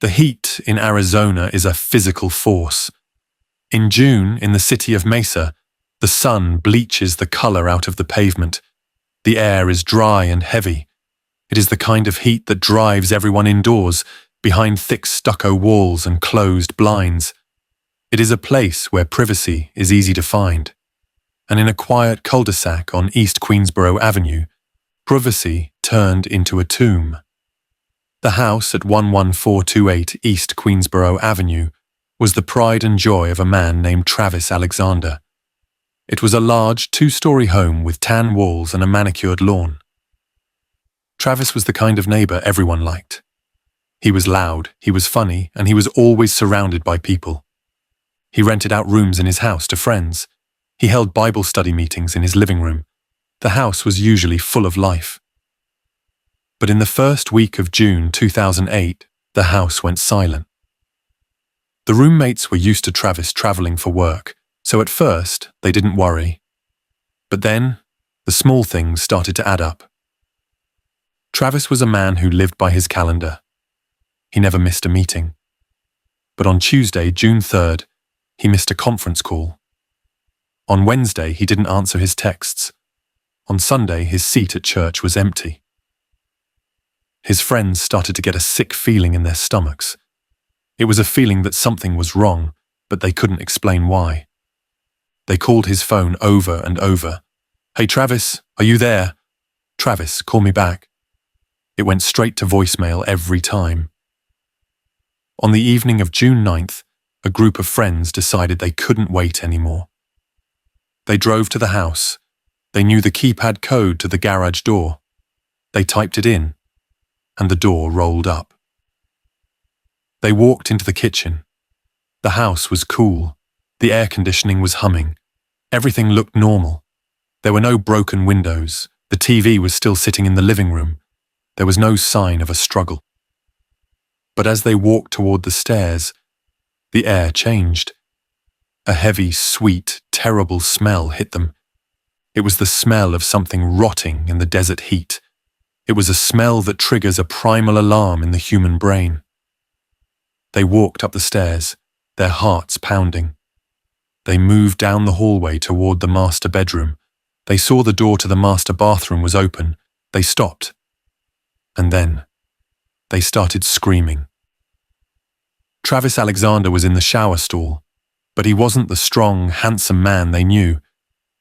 The heat in Arizona is a physical force. In June, in the city of Mesa, the sun bleaches the color out of the pavement. The air is dry and heavy. It is the kind of heat that drives everyone indoors, behind thick stucco walls and closed blinds. It is a place where privacy is easy to find. And in a quiet cul-de-sac on East Queensboro Avenue, privacy turned into a tomb. The house at 11428 East Queensboro Avenue was the pride and joy of a man named Travis Alexander. It was a large two-story home with tan walls and a manicured lawn. Travis was the kind of neighbor everyone liked. He was loud, he was funny, and he was always surrounded by people. He rented out rooms in his house to friends. He held Bible study meetings in his living room. The house was usually full of life. But in the first week of June 2008, the house went silent. The roommates were used to Travis traveling for work, so at first they didn't worry. But then, the small things started to add up. Travis was a man who lived by his calendar. He never missed a meeting. But on Tuesday, June 3rd, he missed a conference call. On Wednesday, he didn't answer his texts. On Sunday, his seat at church was empty. His friends started to get a sick feeling in their stomachs. It was a feeling that something was wrong, but they couldn't explain why. They called his phone over and over. "Hey Travis, are you there? Travis, call me back." It went straight to voicemail every time. On the evening of June 9th, a group of friends decided they couldn't wait anymore. They drove to the house. They knew the keypad code to the garage door. They typed it in, and the door rolled up. They walked into the kitchen. The house was cool. The air conditioning was humming. Everything looked normal. There were no broken windows. The TV was still sitting in the living room. There was no sign of a struggle. But as they walked toward the stairs, the air changed. A heavy, sweet, terrible smell hit them. It was the smell of something rotting in the desert heat. It was a smell that triggers a primal alarm in the human brain. They walked up the stairs, their hearts pounding. They moved down the hallway toward the master bedroom. They saw the door to the master bathroom was open. They stopped. And then, they started screaming. Travis Alexander was in the shower stall, but he wasn't the strong, handsome man they knew.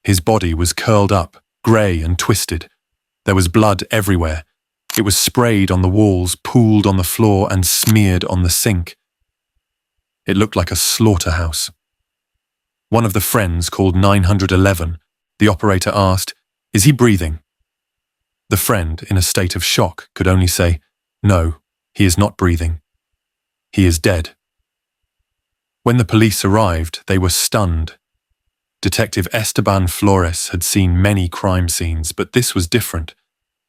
His body was curled up, grey and twisted. There was blood everywhere. It was sprayed on the walls, pooled on the floor, and smeared on the sink. It looked like a slaughterhouse. One of the friends called 911. The operator asked, "Is he breathing?" The friend, in a state of shock, could only say, "No, he is not breathing. He is dead." When the police arrived, they were stunned. Detective Esteban Flores had seen many crime scenes, but this was different.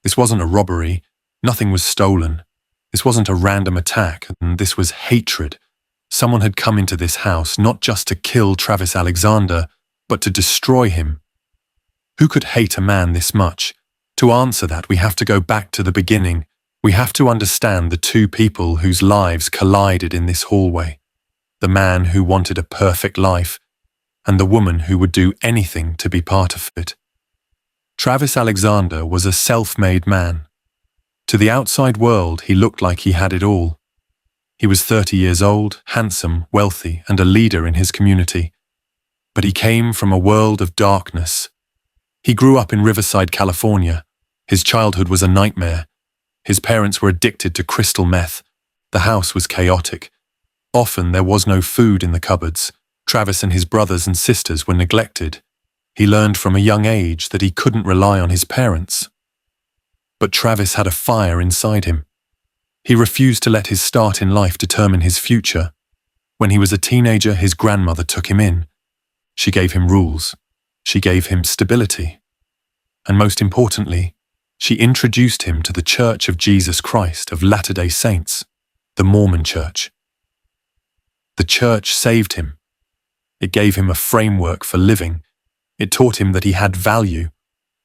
This wasn't a robbery. Nothing was stolen. This wasn't a random attack, and this was hatred. Someone had come into this house not just to kill Travis Alexander, but to destroy him. Who could hate a man this much? To answer that, we have to go back to the beginning. We have to understand the two people whose lives collided in this hallway. The man who wanted a perfect life, and the woman who would do anything to be part of it. Travis Alexander was a self-made man. To the outside world, he looked like he had it all. He was 30 years old, handsome, wealthy, and a leader in his community. But he came from a world of darkness. He grew up in Riverside, California. His childhood was a nightmare. His parents were addicted to crystal meth. The house was chaotic. Often there was no food in the cupboards. Travis and his brothers and sisters were neglected. He learned from a young age that he couldn't rely on his parents. But Travis had a fire inside him. He refused to let his start in life determine his future. When he was a teenager, his grandmother took him in. She gave him rules. She gave him stability. And most importantly, she introduced him to the Church of Jesus Christ of Latter-day Saints, the Mormon Church. The church saved him. It gave him a framework for living. It taught him that he had value.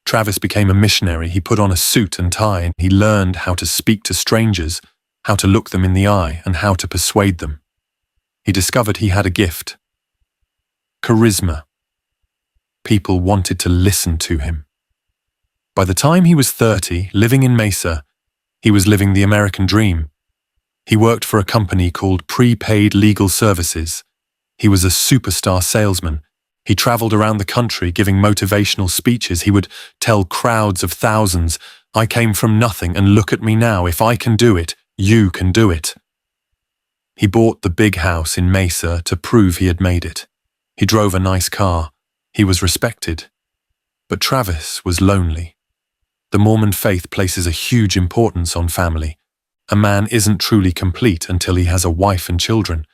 Travis became a missionary. He put on a suit and tie, and he learned how to speak to strangers, how to look them in the eye, and how to persuade them. He discovered he had a gift. Charisma. People wanted to listen to him. By the time he was 30, living in Mesa, he was living the American dream. He worked for a company called Prepaid Legal Services. He was a superstar salesman. He traveled around the country giving motivational speeches. He would tell crowds of thousands, "I came from nothing and look at me now. If I can do it, you can do it." He bought the big house in Mesa to prove he had made it. He drove a nice car. He was respected. But Travis was lonely. The Mormon faith places a huge importance on family. A man isn't truly complete until he has a wife and children.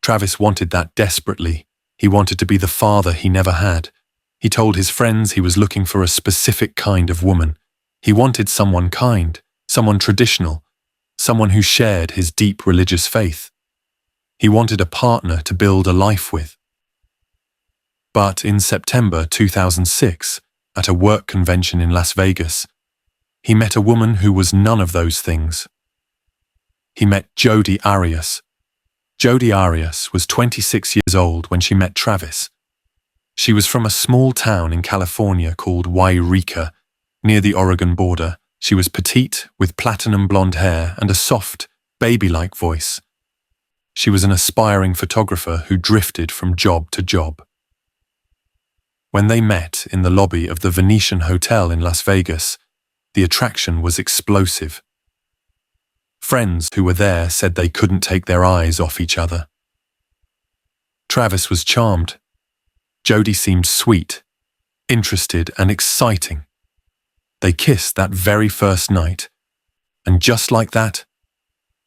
Travis wanted that desperately. He wanted to be the father he never had. He told his friends he was looking for a specific kind of woman. He wanted someone kind, someone traditional, someone who shared his deep religious faith. He wanted a partner to build a life with. But in September 2006, at a work convention in Las Vegas, he met a woman who was none of those things. He met Jodi Arias. Jodi Arias was 26 years old when she met Travis. She was from a small town in California called Wairika, near the Oregon border. She was petite, with platinum blonde hair and a soft, baby-like voice. She was an aspiring photographer who drifted from job to job. When they met in the lobby of the Venetian Hotel in Las Vegas, the attraction was explosive. Friends who were there said they couldn't take their eyes off each other. Travis was charmed. Jodi seemed sweet, interested, and exciting. They kissed that very first night, and just like that,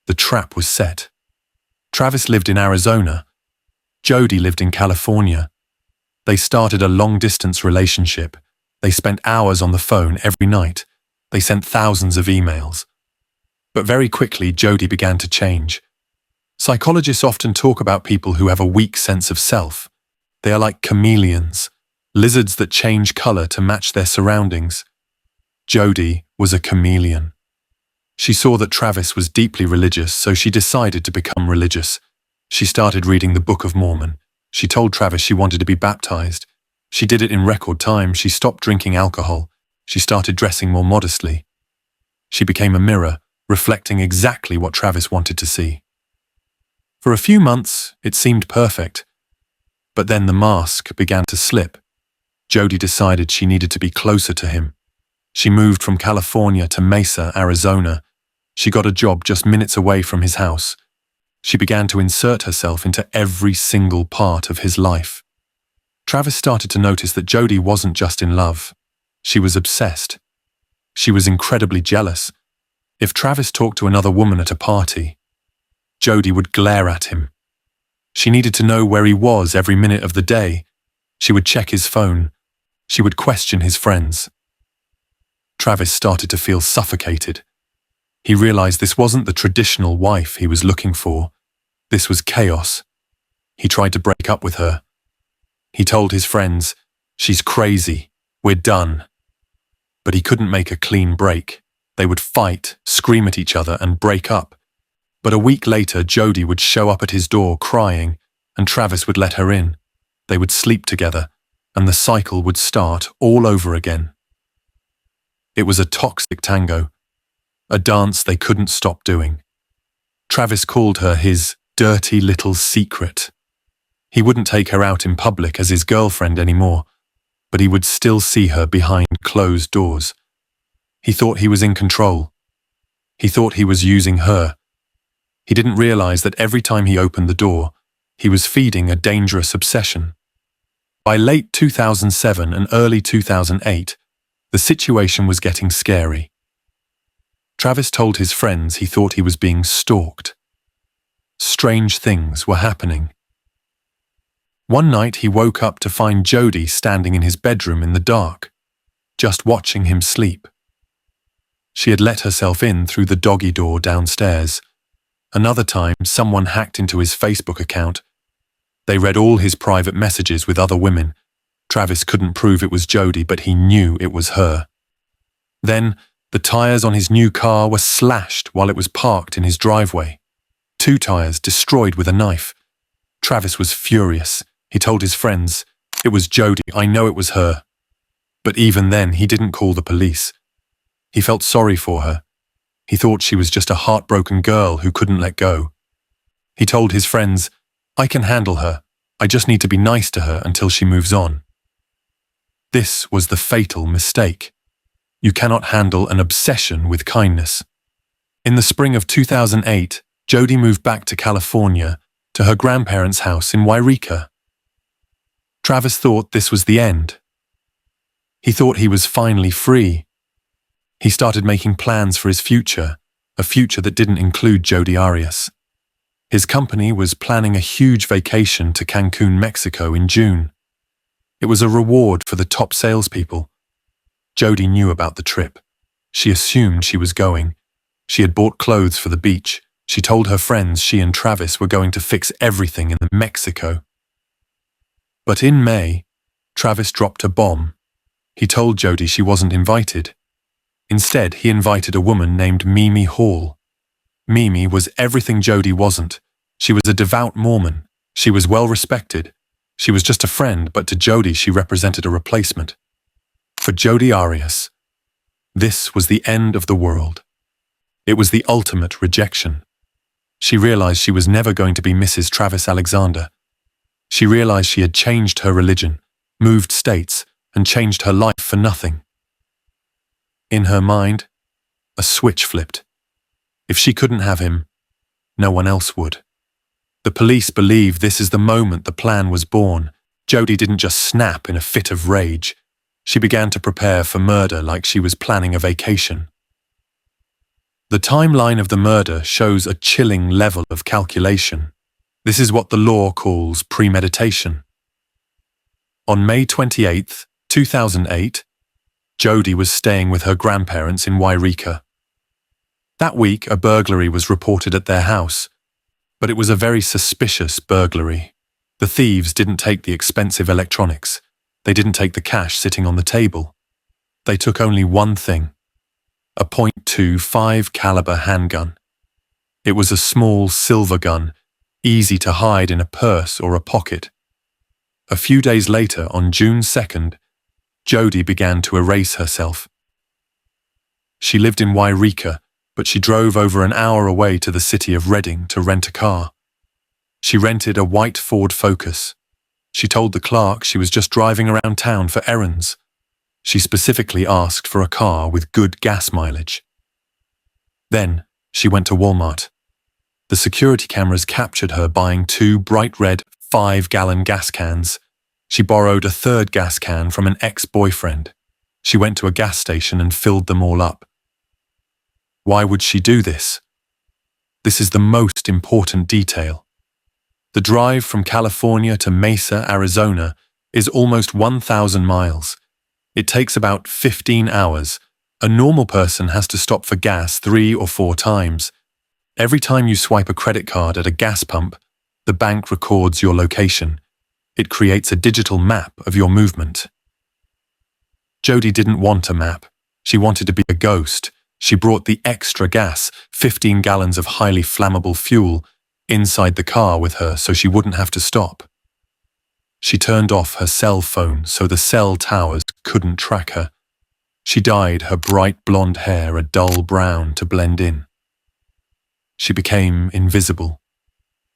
the trap was set. Travis lived in Arizona. Jodi lived in California. They started a long-distance relationship. They spent hours on the phone every night. They sent thousands of emails. But very quickly, Jodi began to change. Psychologists often talk about people who have a weak sense of self. They are like chameleons, lizards that change color to match their surroundings. Jodi was a chameleon. She saw that Travis was deeply religious, so she decided to become religious. She started reading the Book of Mormon. She told Travis she wanted to be baptized. She did it in record time. She stopped drinking alcohol. She started dressing more modestly. She became a mirror, reflecting exactly what Travis wanted to see. For a few months, it seemed perfect. But then the mask began to slip. Jodi decided she needed to be closer to him. She moved from California to Mesa, Arizona. She got a job just minutes away from his house. She began to insert herself into every single part of his life. Travis started to notice that Jodi wasn't just in love. She was obsessed. She was incredibly jealous. If Travis talked to another woman at a party, Jodi would glare at him. She needed to know where he was every minute of the day. She would check his phone. She would question his friends. Travis started to feel suffocated. He realized this wasn't the traditional wife he was looking for. This was chaos. He tried to break up with her. He told his friends, "She's crazy. We're done." But he couldn't make a clean break. They would fight, scream at each other, and break up. But a week later, Jodi would show up at his door crying, and Travis would let her in. They would sleep together, and the cycle would start all over again. It was a toxic tango, a dance they couldn't stop doing. Travis called her his dirty little secret. He wouldn't take her out in public as his girlfriend anymore, but he would still see her behind closed doors. He thought he was in control. He thought he was using her. He didn't realize that every time he opened the door, he was feeding a dangerous obsession. By late 2007 and early 2008, the situation was getting scary. Travis told his friends he thought he was being stalked. Strange things were happening. One night he woke up to find Jodi standing in his bedroom in the dark, just watching him sleep. She had let herself in through the doggy door downstairs. Another time, someone hacked into his Facebook account. They read all his private messages with other women. Travis couldn't prove it was Jodi, but he knew it was her. Then, The tires on his new car were slashed while it was parked in his driveway. 2 tires destroyed with a knife. Travis was furious. He told his friends, "It was Jodi, I know it was her." But even then, he didn't call the police. He felt sorry for her. He thought she was just a heartbroken girl who couldn't let go. He told his friends, "I can handle her. I just need to be nice to her until she moves on." This was the fatal mistake. You cannot handle an obsession with kindness. In the spring of 2008, Jodi moved back to California, to her grandparents' house in Wairika. Travis thought this was the end. He thought he was finally free. He started making plans for his future, a future that didn't include Jodi Arias. His company was planning a huge vacation to Cancun, Mexico in June. It was a reward for the top salespeople. Jodi knew about the trip. She assumed she was going. She had bought clothes for the beach. She told her friends she and Travis were going to fix everything in Mexico. But in May, Travis dropped a bomb. He told Jodi she wasn't invited. Instead, he invited a woman named Mimi Hall. Mimi was everything Jodi wasn't. She was a devout Mormon. She was well respected. She was just a friend, but to Jodi she represented a replacement. For Jodi Arias, this was the end of the world. It was the ultimate rejection. She realized she was never going to be Mrs. Travis Alexander. She realized she had changed her religion, moved states, and changed her life for nothing. In her mind, a switch flipped. If she couldn't have him, no one else would. The police believe this is the moment the plan was born. Jodi didn't just snap in a fit of rage. She began to prepare for murder like she was planning a vacation. The timeline of the murder shows a chilling level of calculation. This is what the law calls premeditation. On May 28, 2008, Jodi was staying with her grandparents in Wairika. That week, a burglary was reported at their house, but it was a very suspicious burglary. The thieves didn't take the expensive electronics. They didn't take the cash sitting on the table. They took only one thing, a .25 caliber handgun. It was a small silver gun, easy to hide in a purse or a pocket. A few days later, on June 2nd, Jodi began to erase herself. She lived in Wairika, but she drove over an hour away to the city of Redding to rent a car. She rented a white Ford Focus. She told the clerk she was just driving around town for errands. She specifically asked for a car with good gas mileage. Then she went to Walmart. The security cameras captured her buying 2 bright red 5-gallon gas cans. She borrowed a 3rd gas can from an ex-boyfriend. She went to a gas station and filled them all up. Why would she do this? This is the most important detail. The drive from California to Mesa, Arizona, is almost 1,000 miles. It takes about 15 hours. A normal person has to stop for gas 3 or 4 times. Every time you swipe a credit card at a gas pump, the bank records your location. It creates a digital map of your movement. Jodi didn't want a map. She wanted to be a ghost. She brought the extra gas, 15 gallons of highly flammable fuel, inside the car with her so she wouldn't have to stop. She turned off her cell phone so the cell towers couldn't track her. She dyed her bright blonde hair a dull brown to blend in. She became invisible.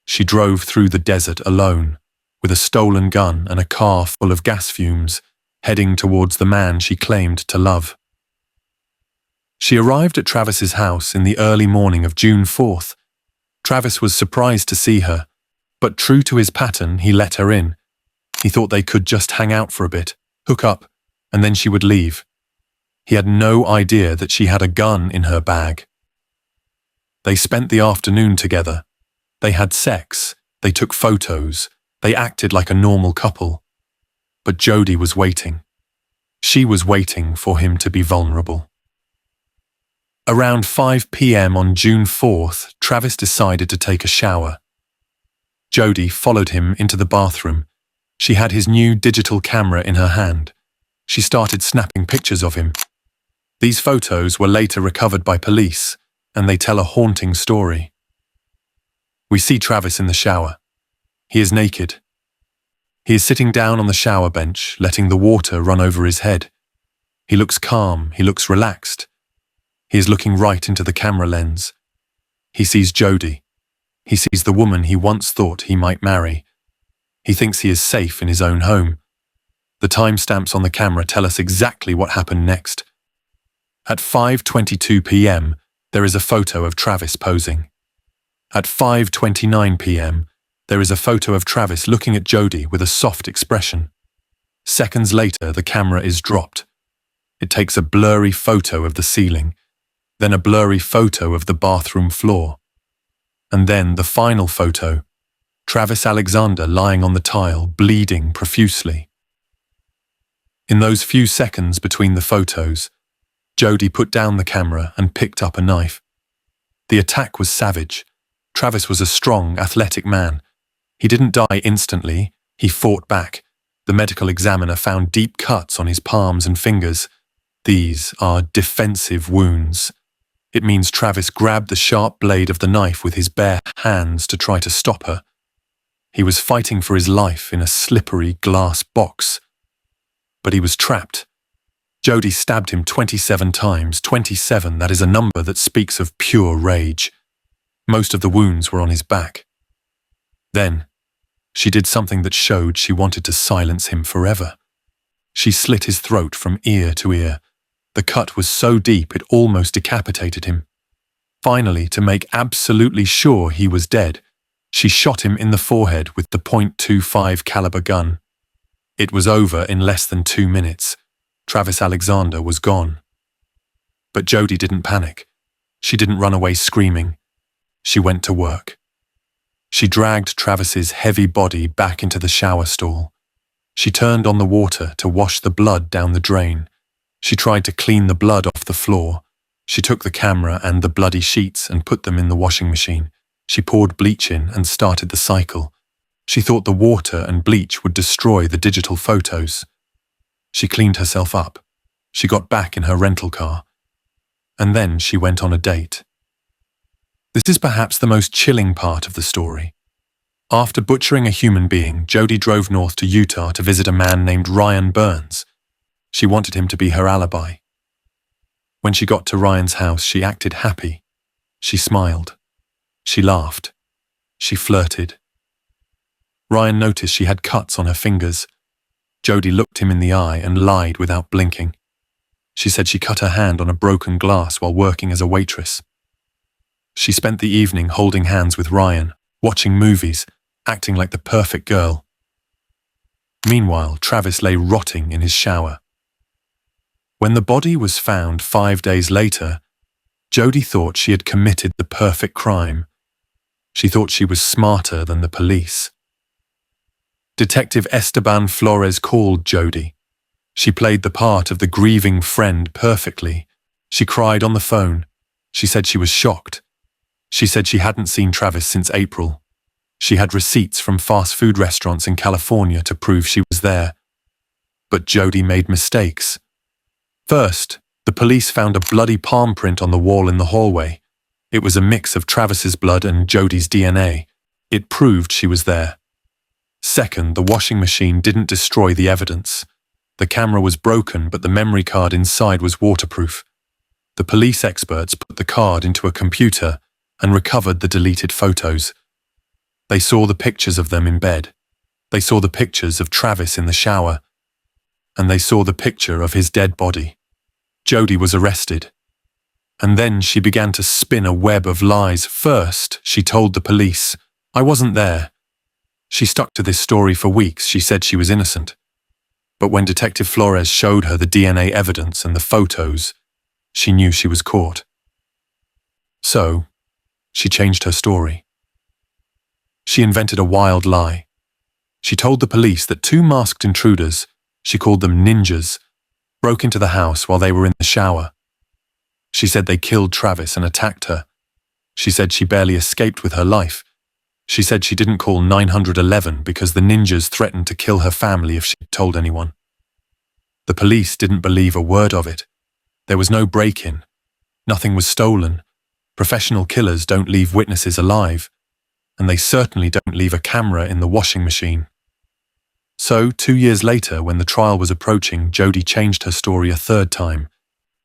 She drove through the desert alone, with a stolen gun and a car full of gas fumes, heading towards the man she claimed to love. She arrived at Travis's house in the early morning of June 4th. Travis was surprised to see her, but true to his pattern, he let her in. He thought they could just hang out for a bit, hook up, and then she would leave. He had no idea that she had a gun in her bag. They spent the afternoon together. They had sex. They took photos. They acted like a normal couple. But Jodi was waiting. She was waiting for him to be vulnerable. Around 5 p.m. on June 4th, Travis decided to take a shower. Jodi followed him into the bathroom. She had his new digital camera in her hand. She started snapping pictures of him. These photos were later recovered by police, and they tell a haunting story. We see Travis in the shower. He is naked. He is sitting down on the shower bench, letting the water run over his head. He looks calm, he looks relaxed. He is looking right into the camera lens. He sees Jodi. He sees the woman he once thought he might marry. He thinks he is safe in his own home. The timestamps on the camera tell us exactly what happened next. At 5:22 p.m., there is a photo of Travis posing. At 5:29 p.m., there is a photo of Travis looking at Jodi with a soft expression. Seconds later, the camera is dropped. It takes a blurry photo of the ceiling, then a blurry photo of the bathroom floor. And then the final photo, Travis Alexander lying on the tile, bleeding profusely. In those few seconds between the photos, Jodi put down the camera and picked up a knife. The attack was savage. Travis was a strong, athletic man. He didn't die instantly. He fought back. The medical examiner found deep cuts on his palms and fingers. These are defensive wounds. It means Travis grabbed the sharp blade of the knife with his bare hands to try to stop her. He was fighting for his life in a slippery glass box. But he was trapped. Jodi stabbed him 27 times. 27, that is a number that speaks of pure rage. Most of the wounds were on his back. Then, she did something that showed she wanted to silence him forever. She slit his throat from ear to ear. The cut was so deep it almost decapitated him. Finally, to make absolutely sure he was dead, she shot him in the forehead with the .25 caliber gun. It was over in less than 2 minutes. Travis Alexander was gone. But Jodi didn't panic. She didn't run away screaming. She went to work. She dragged Travis's heavy body back into the shower stall. She turned on the water to wash the blood down the drain. She tried to clean the blood off the floor. She took the camera and the bloody sheets and put them in the washing machine. She poured bleach in and started the cycle. She thought the water and bleach would destroy the digital photos. She cleaned herself up. She got back in her rental car. And then she went on a date. This is perhaps the most chilling part of the story. After butchering a human being, Jodi drove north to Utah to visit a man named Ryan Burns. She wanted him to be her alibi. When she got to Ryan's house, she acted happy. She smiled. She laughed. She flirted. Ryan noticed she had cuts on her fingers. Jodi looked him in the eye and lied without blinking. She said she cut her hand on a broken glass while working as a waitress. She spent the evening holding hands with Ryan, watching movies, acting like the perfect girl. Meanwhile, Travis lay rotting in his shower. When the body was found 5 days later, Jodi thought she had committed the perfect crime. She thought she was smarter than the police. Detective Esteban Flores called Jodi. She played the part of the grieving friend perfectly. She cried on the phone. She said she was shocked. She said she hadn't seen Travis since April. She had receipts from fast food restaurants in California to prove she was there. But Jodi made mistakes. First, the police found a bloody palm print on the wall in the hallway. It was a mix of Travis's blood and Jodi's DNA. It proved she was there. Second, the washing machine didn't destroy the evidence. The camera was broken, but the memory card inside was waterproof. The police experts put the card into a computer and recovered the deleted photos. They saw the pictures of them in bed. They saw the pictures of Travis in the shower. And they saw the picture of his dead body. Jodi was arrested. And then she began to spin a web of lies. First, she told the police, "I wasn't there." She stuck to this story for weeks. She said she was innocent. But when Detective Flores showed her the DNA evidence and the photos, she knew she was caught. So, she changed her story. She invented a wild lie. She told the police that 2 masked intruders, she called them ninjas, broke into the house while they were in the shower. She said they killed Travis and attacked her. She said she barely escaped with her life. She said she didn't call 911 because the ninjas threatened to kill her family if she told anyone. The police didn't believe a word of it. There was no break-in. Nothing was stolen. Professional killers don't leave witnesses alive, and they certainly don't leave a camera in the washing machine. So, 2 years later, when the trial was approaching, Jodi changed her story a third time.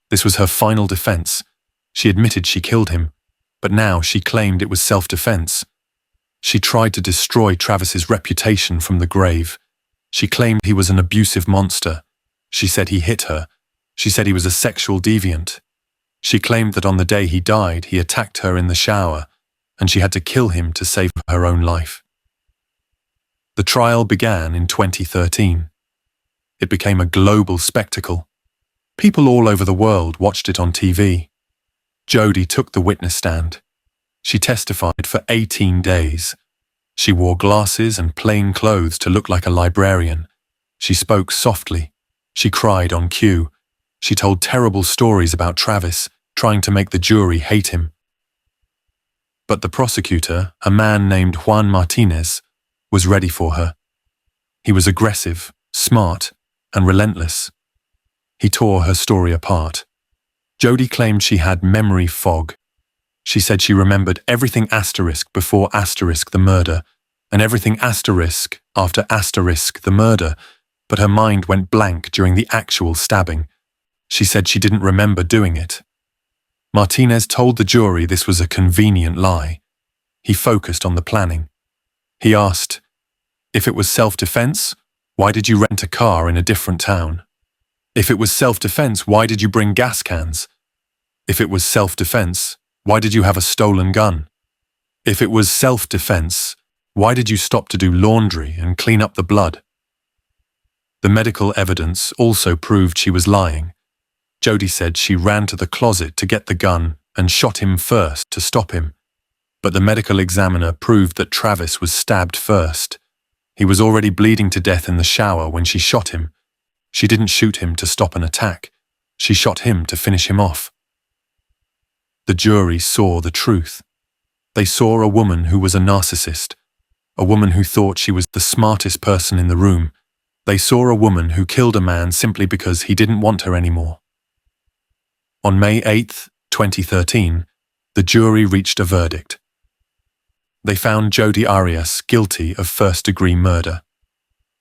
This was her final defense. She admitted she killed him, but now she claimed it was self-defense. She tried to destroy Travis's reputation from the grave. She claimed he was an abusive monster. She said he hit her. She said he was a sexual deviant. She claimed that on the day he died, he attacked her in the shower, and she had to kill him to save her own life. The trial began in 2013. It became a global spectacle. People all over the world watched it on TV. Jodi took the witness stand. She testified for 18 days. She wore glasses and plain clothes to look like a librarian. She spoke softly. She cried on cue. She told terrible stories about Travis, trying to make the jury hate him. But the prosecutor, a man named Juan Martinez, was ready for her. He was aggressive, smart, and relentless. He tore her story apart. Jodi claimed she had memory fog. She said she remembered everything asterisk before asterisk the murder, and everything asterisk after asterisk the murder, but her mind went blank during the actual stabbing. She said she didn't remember doing it. Martinez told the jury this was a convenient lie. He focused on the planning. He asked, "If it was self-defense, why did you rent a car in a different town? If it was self-defense, why did you bring gas cans? If it was self-defense, why did you have a stolen gun? If it was self-defense, why did you stop to do laundry and clean up the blood?" The medical evidence also proved she was lying. Jodi said she ran to the closet to get the gun and shot him first to stop him. But the medical examiner proved that Travis was stabbed first. He was already bleeding to death in the shower when she shot him. She didn't shoot him to stop an attack. She shot him to finish him off. The jury saw the truth. They saw a woman who was a narcissist, a woman who thought she was the smartest person in the room. They saw a woman who killed a man simply because he didn't want her anymore. On May 8, 2013, the jury reached a verdict. They found Jodi Arias guilty of first-degree murder.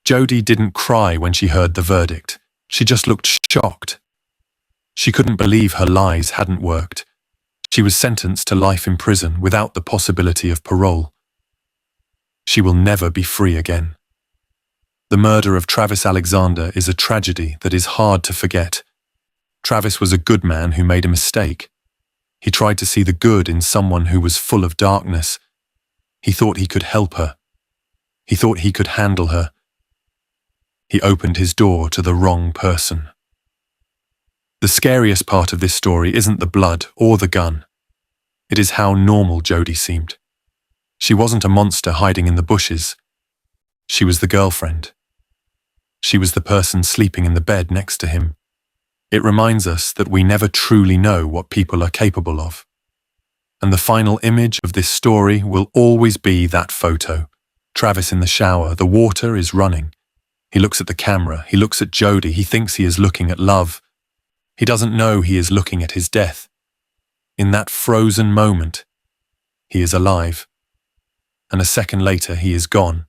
Jodi didn't cry when she heard the verdict. She just looked shocked. She couldn't believe her lies hadn't worked. She was sentenced to life in prison without the possibility of parole. She will never be free again. The murder of Travis Alexander is a tragedy that is hard to forget. Travis was a good man who made a mistake. He tried to see the good in someone who was full of darkness. He thought he could help her. He thought he could handle her. He opened his door to the wrong person. The scariest part of this story isn't the blood or the gun. It is how normal Jodi seemed. She wasn't a monster hiding in the bushes. She was the girlfriend. She was the person sleeping in the bed next to him. It reminds us that we never truly know what people are capable of. And the final image of this story will always be that photo. Travis in the shower, the water is running. He looks at the camera, he looks at Jodi, he thinks he is looking at love. He doesn't know he is looking at his death. In that frozen moment, he is alive. And a second later, he is gone.